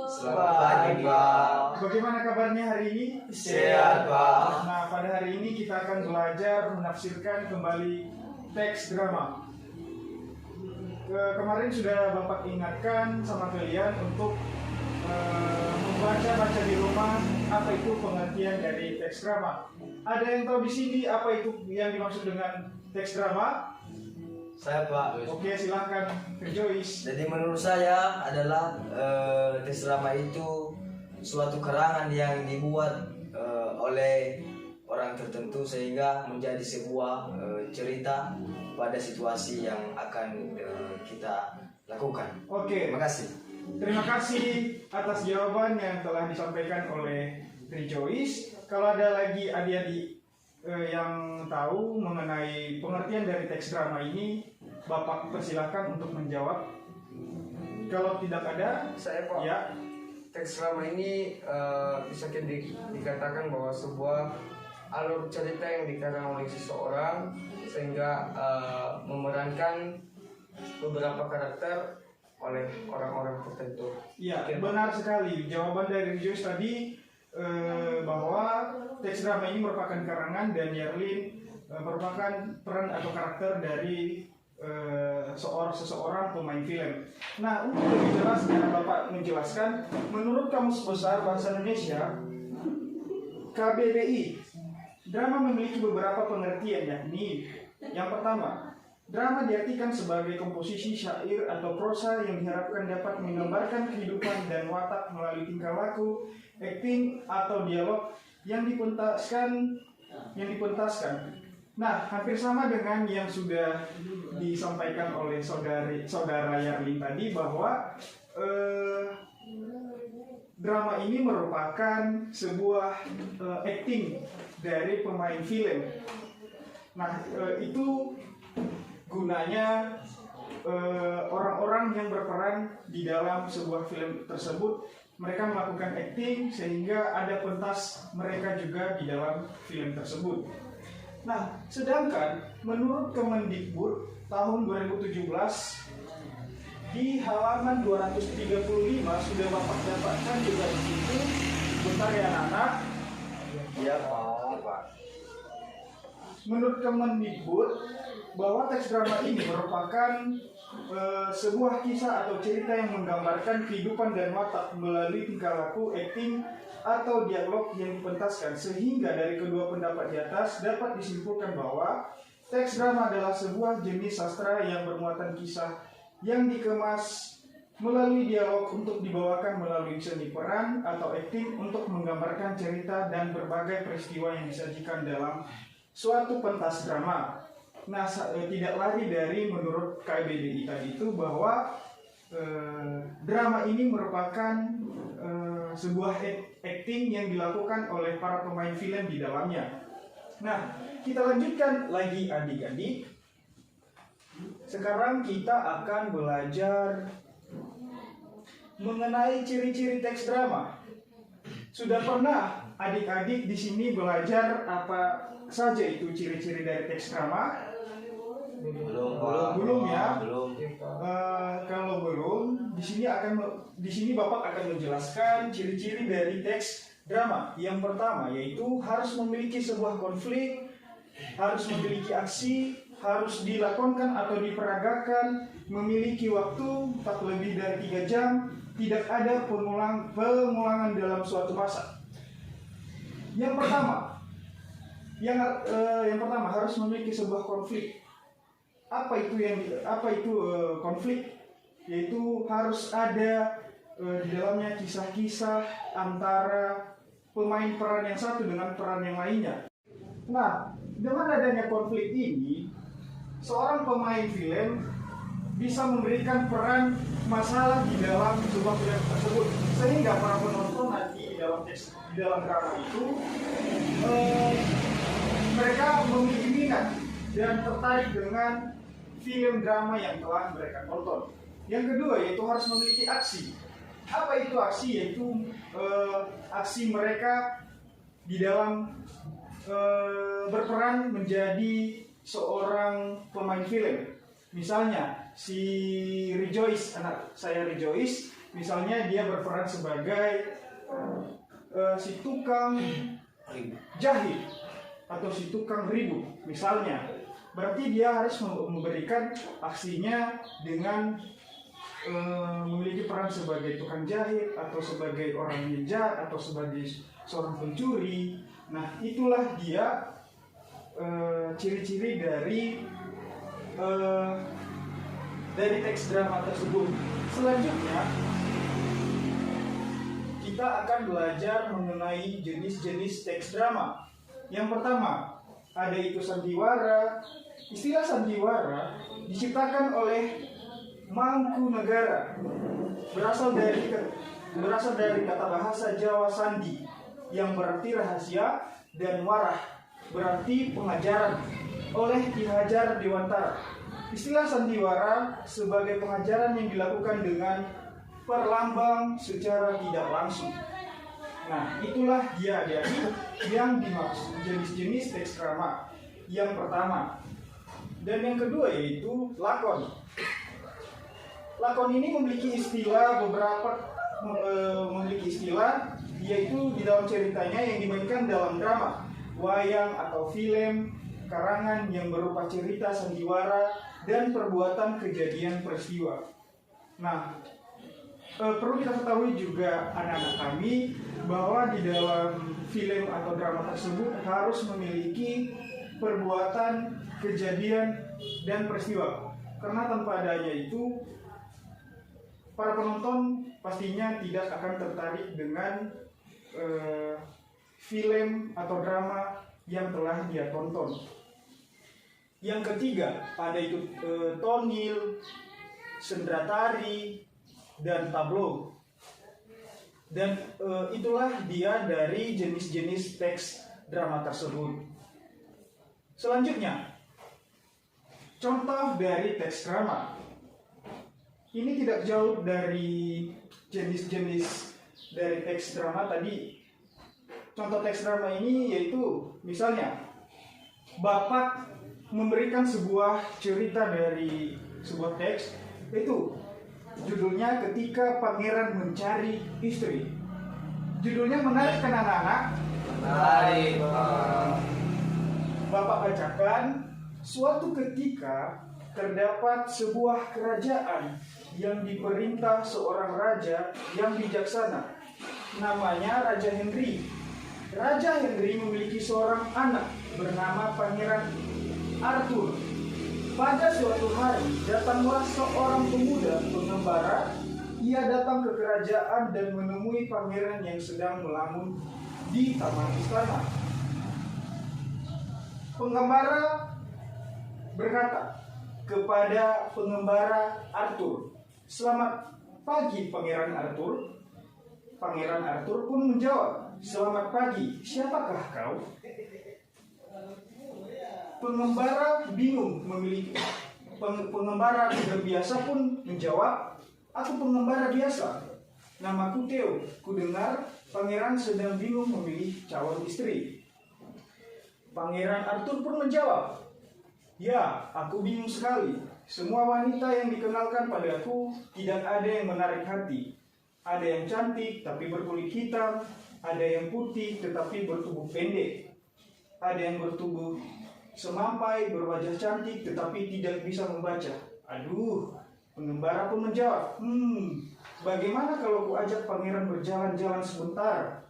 Selamat pagi, Pak. Bagaimana kabarnya hari ini? Sehat, Pak. Nah, pada hari ini kita akan belajar menafsirkan kembali teks drama. Kemarin sudah Bapak ingatkan sama kalian untuk membaca di rumah apa itu pengertian dari teks drama. Ada yang tahu di sini apa itu yang dimaksud dengan teks drama? Saya, Pak. Oke, silahkan ke Joyce. Jadi menurut saya adalah teks drama itu suatu karangan yang dibuat oleh orang tertentu sehingga menjadi sebuah cerita pada situasi yang akan kita lakukan. Oke. Terima kasih. Terima kasih atas jawaban yang telah disampaikan oleh Joyce. Kalau ada lagi adik-adik yang tahu mengenai pengertian dari teks drama ini, Bapak persilahkan untuk menjawab. Kalau tidak ada, saya Pak. Ya. Teks drama ini bisa dikatakan bahwa sebuah alur cerita yang dikarang oleh seseorang sehingga memerankan beberapa karakter oleh orang-orang tertentu. Ya, benar sekali. Jawaban dari Joyce tadi bahwa teks drama ini merupakan karangan dan Yerlin merupakan peran atau karakter dari seseorang pemain film. Nah, untuk lebih jelas karena Bapak menjelaskan, menurut Kamus Besar Bahasa Indonesia KBBI, drama memiliki beberapa pengertian, yakni yang pertama, drama diartikan sebagai komposisi syair atau prosa yang diharapkan dapat menggambarkan kehidupan dan watak melalui tingkah laku, akting atau dialog yang dipentaskan. Nah, hampir sama dengan yang sudah disampaikan oleh saudara Yarlin tadi bahwa drama ini merupakan sebuah acting dari pemain film. Nah, itu gunanya orang-orang yang berperan di dalam sebuah film tersebut, mereka melakukan acting sehingga ada pentas mereka juga di dalam film tersebut. Nah, sedangkan menurut Kemendikbud tahun 2017 di halaman 235 sudah Bapak dapatkan juga di situ. Bentar ya anak-anak. Iya, Pak. Menurut Kemendikbud bahwa teks drama ini merupakan sebuah kisah atau cerita yang menggambarkan kehidupan dan watak melalui tingkah laku, akting atau dialog yang dipentaskan, sehingga dari kedua pendapat di atas dapat disimpulkan bahwa teks drama adalah sebuah jenis sastra yang bermuatan kisah yang dikemas melalui dialog untuk dibawakan melalui seni peran atau akting untuk menggambarkan cerita dan berbagai peristiwa yang disajikan dalam suatu pentas drama. Nah, tidak lari dari menurut KBBI tadi itu bahwa drama ini merupakan sebuah acting yang dilakukan oleh para pemain film di dalamnya. Nah, kita lanjutkan lagi adik-adik. Sekarang kita akan belajar mengenai ciri-ciri teks drama. Sudah pernah adik-adik di sini belajar apa saja itu ciri-ciri dari teks drama? Belum ya. Kalau belum, di sini Bapak akan menjelaskan ciri-ciri dari teks drama. Yang pertama yaitu harus memiliki sebuah konflik, harus memiliki aksi, harus dilakonkan atau diperagakan, memiliki waktu tak lebih dari 3 jam, tidak ada pengulangan dalam suatu masa. Yang pertama harus memiliki sebuah konflik. Apa itu konflik? Yaitu harus ada di dalamnya kisah-kisah antara pemain peran yang satu dengan peran yang lainnya. Nah, dengan adanya konflik ini, seorang pemain film bisa memberikan peran masalah di dalam sebuah film tersebut, sehingga para penonton nanti di dalam drama itu mereka memiliki minat dan tertarik dengan film drama yang telah mereka tonton. Yang kedua yaitu harus memiliki aksi. Apa itu aksi? Yaitu aksi mereka di dalam berperan menjadi seorang pemain film. Misalnya si Rejoice, anak saya Rejoice, Misalnya dia berperan sebagai si tukang jahit atau si tukang ribut misalnya. Berarti dia harus memberikan aksinya dengan memiliki peran sebagai tukang jahit atau sebagai orang yang jahat atau sebagai seorang pencuri. Nah, itulah dia ciri-ciri dari teks drama tersebut. Selanjutnya kita akan belajar mengenai jenis-jenis teks drama. Yang pertama, ada itu sandiwara. Istilah sandiwara diciptakan oleh Mangkunegara. Berasal dari kata bahasa Jawa sandi yang berarti rahasia dan warah berarti pengajaran oleh Ki Hajar Dewantara. Istilah sandiwara sebagai pengajaran yang dilakukan dengan perlambang secara tidak langsung. Nah, itulah dia yang dimaksud jenis-jenis teks drama. Yang pertama. Dan yang kedua yaitu lakon. Lakon ini memiliki istilah yaitu di dalam ceritanya yang dimainkan dalam drama, wayang atau film, karangan yang berupa cerita sandiwara dan perbuatan kejadian peristiwa. Nah, perlu kita ketahui juga anak-anak kami bahwa di dalam film atau drama tersebut harus memiliki perbuatan, kejadian, dan peristiwa. Karena tanpa adanya itu, para penonton pastinya tidak akan tertarik dengan film atau drama yang telah dia tonton. Yang ketiga, ada itu tonil, sendratari, dan tablo. Dan itulah dia dari jenis-jenis teks drama tersebut. Selanjutnya, contoh dari teks drama. Ini tidak jauh dari jenis-jenis dari teks drama tadi. Contoh teks drama ini yaitu misalnya Bapak memberikan sebuah cerita dari sebuah teks, itu judulnya Ketika Pangeran Mencari Istri. Judulnya menarik kan anak-anak? Menarik. Bapak bacakan, suatu ketika terdapat sebuah kerajaan yang diperintah seorang raja yang bijaksana. Namanya Raja Henry. Raja Henry memiliki seorang anak bernama Pangeran Arthur. Pada suatu hari, datanglah seorang pemuda pengembara. Ia datang ke kerajaan dan menemui pangeran yang sedang melamun di taman istana. Pengembara berkata kepada pengembara Arthur, "Selamat pagi, Pangeran Arthur." Pangeran Arthur pun menjawab, "Selamat pagi, siapakah kau?" Pengembara bingung memiliki. Pengembara tidak biasa pun menjawab, "Aku pengembara biasa. Namaku Theo. Kudengar pangeran sedang bingung memilih calon istri." Pangeran Arthur pun menjawab, "Ya, aku bingung sekali. Semua wanita yang dikenalkan padaku tidak ada yang menarik hati. Ada yang cantik tapi berkulit hitam, ada yang putih tetapi bertubuh pendek, ada yang bertubuh semampai, berwajah cantik tetapi tidak bisa membaca." Aduh, pengembara pun menjawab, "Bagaimana kalau ku ajak pangeran berjalan-jalan sebentar?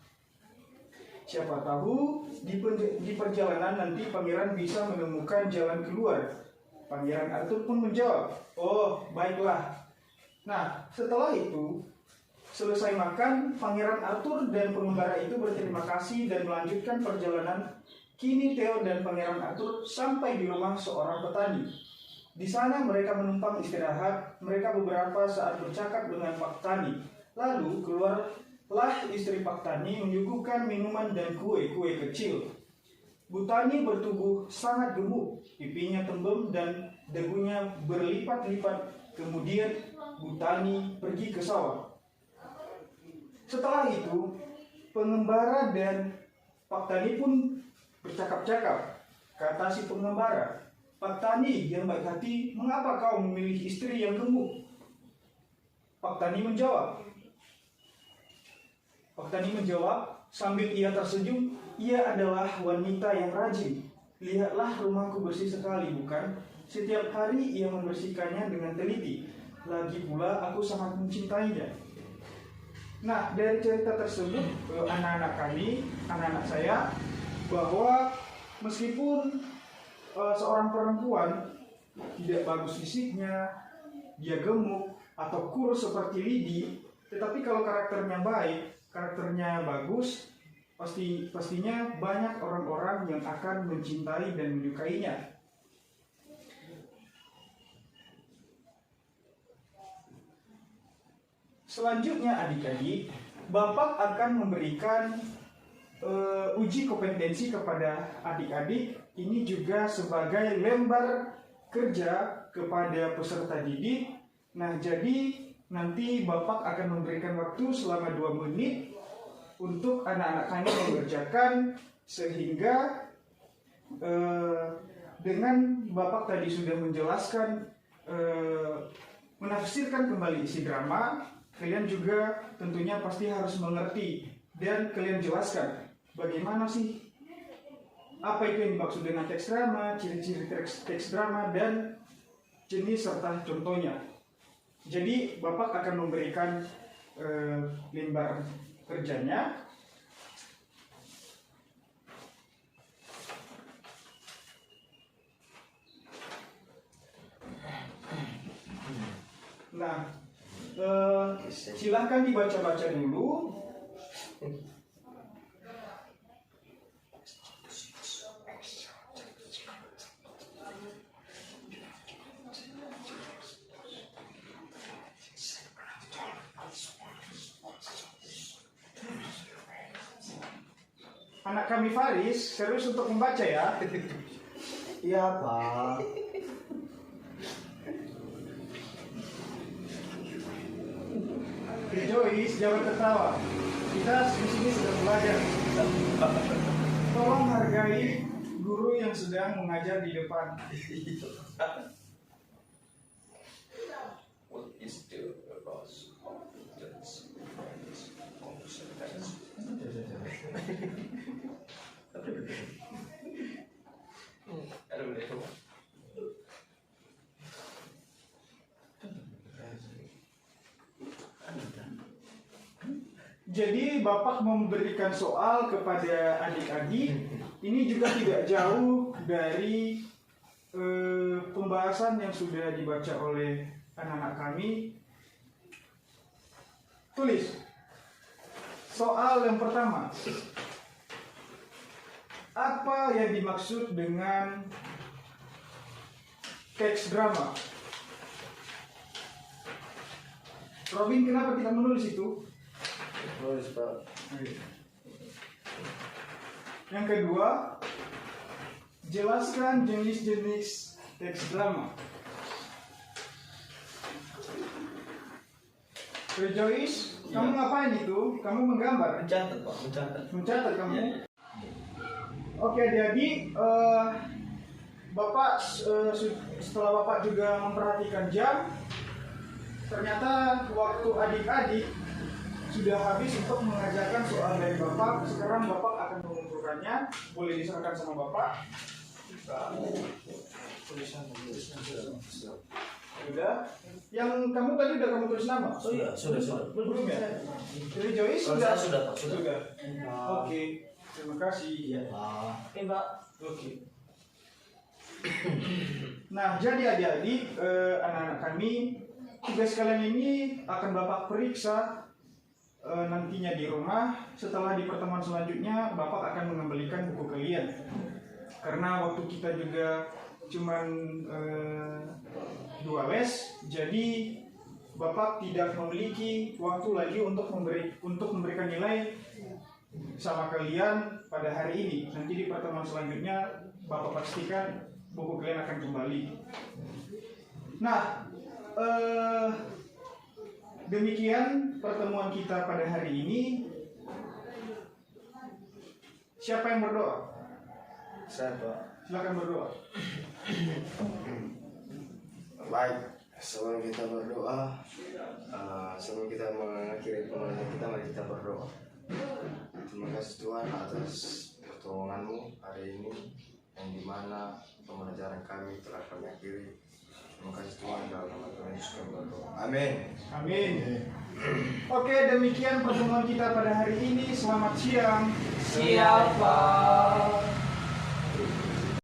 Siapa tahu di perjalanan nanti pangeran bisa menemukan jalan keluar." Pangeran Arthur pun menjawab, "Oh, baiklah." Nah, setelah itu selesai makan, Pangeran Arthur dan pengembara itu berterima kasih dan melanjutkan perjalanan. Kini Theo dan Pangeran Arthur sampai di rumah seorang petani. Di sana mereka menumpang istirahat. Mereka beberapa saat bercakap dengan Pak Tani. Lalu keluarlah istri Pak Tani menyuguhkan minuman dan kue-kue kecil. Bu Tani bertubuh sangat gemuk, pipinya tembem dan dagunya berlipat-lipat. Kemudian Bu Tani pergi ke sawah. Setelah itu, pengembara dan Pak Tani pun bercakap-cakap. Kata si pengembara, "Pak Tani yang baik hati, mengapa kau memilih istri yang gemuk?" Pak Tani menjawab, Bapak tadi menjawab sambil ia tersenyum, ia adalah wanita yang rajin. Lihatlah rumahku bersih sekali, bukan? Setiap hari ia membersihkannya dengan teliti. Lagi pula aku sangat mencintainya. Nah, dari cerita tersebut anak-anak kami, anak-anak saya, bahwa meskipun seorang perempuan tidak bagus fisiknya, dia gemuk atau kurus seperti Lidi, tetapi kalau karakternya baik, karakternya bagus, pastinya banyak orang-orang yang akan mencintai dan menyukainya. Selanjutnya adik-adik, Bapak akan memberikan uji kompetensi kepada adik-adik. Ini juga sebagai lembar kerja kepada peserta didik. Nah, jadi nanti Bapak akan memberikan waktu selama 2 menit untuk anak-anak kami mengerjakan, sehingga dengan Bapak tadi sudah menjelaskan, menafsirkan kembali isi drama, kalian juga tentunya pasti harus mengerti dan kalian jelaskan bagaimana sih, apa itu yang dimaksud dengan teks drama, ciri-ciri teks drama, dan jenis serta contohnya. Jadi Bapak akan memberikan lembar kerjanya. Nah, silahkan dibaca-baca dulu. Anak kami Faris, serius untuk membaca ya. Iya, Pak. Joyce, jangan tertawa. Kita di sini sedang belajar. Tolong hargai guru yang sedang mengajar di depan. What is the cause of this Jadi Bapak memberikan soal kepada adik-adik. Ini juga tidak jauh dari pembahasan yang sudah dibaca oleh anak-anak kami. Tulis. Soal yang pertama. Apa yang dimaksud dengan teks drama? Robin, kenapa tidak menulis itu? Nulis, Pak. Yang kedua, jelaskan jenis-jenis teks drama. Rejoice, kamu ngapain itu? Kamu menggambar? Mencatat, Pak. Mencatat kamu? Iya. Oke, jadi Bapak setelah Bapak juga memperhatikan jam, ternyata waktu adik-adik sudah habis untuk mengajarkan soal dari Bapak. Sekarang Bapak akan mengumpulkannya. Boleh diserahkan sama Bapak. Sudah. Yang kamu tadi udah kamu tulis nama? Oh iya, sudah. Belum ya? Jadi Joyce Kalau sudah? saya sudah, Pak. Sudah. Oke. Terima kasih. Iya, Pak. Oke, Pak. Oke. Nah, jadi adik-adik, anak-anak kami, tugas kalian ini akan Bapak periksa nantinya di rumah. Setelah di pertemuan selanjutnya, Bapak akan mengembalikan buku kalian. Karena waktu kita juga cuman 2 les, jadi Bapak tidak memiliki waktu lagi untuk memberikan nilai sama kalian pada hari ini. Nanti di pertemuan selanjutnya Bapak pastikan buku kalian akan kembali. Nah, demikian pertemuan kita pada hari ini. Siapa yang berdoa? Saya, Pak. Silakan berdoa. Baik, sebelum kita berdoa, sebelum kita mengakhiri pembahasan kita, mari kita berdoa. Terima kasih Tuhan atas pertolongan-Mu hari ini, yang dimana pembelajaran kami telah kami akhiri. Terima kasih Tuhan, dalam nama Tuhan Yesus kami berdoa. Amin. Amin. Oke, demikian pertemuan kita pada hari ini. Selamat siang. Siapa?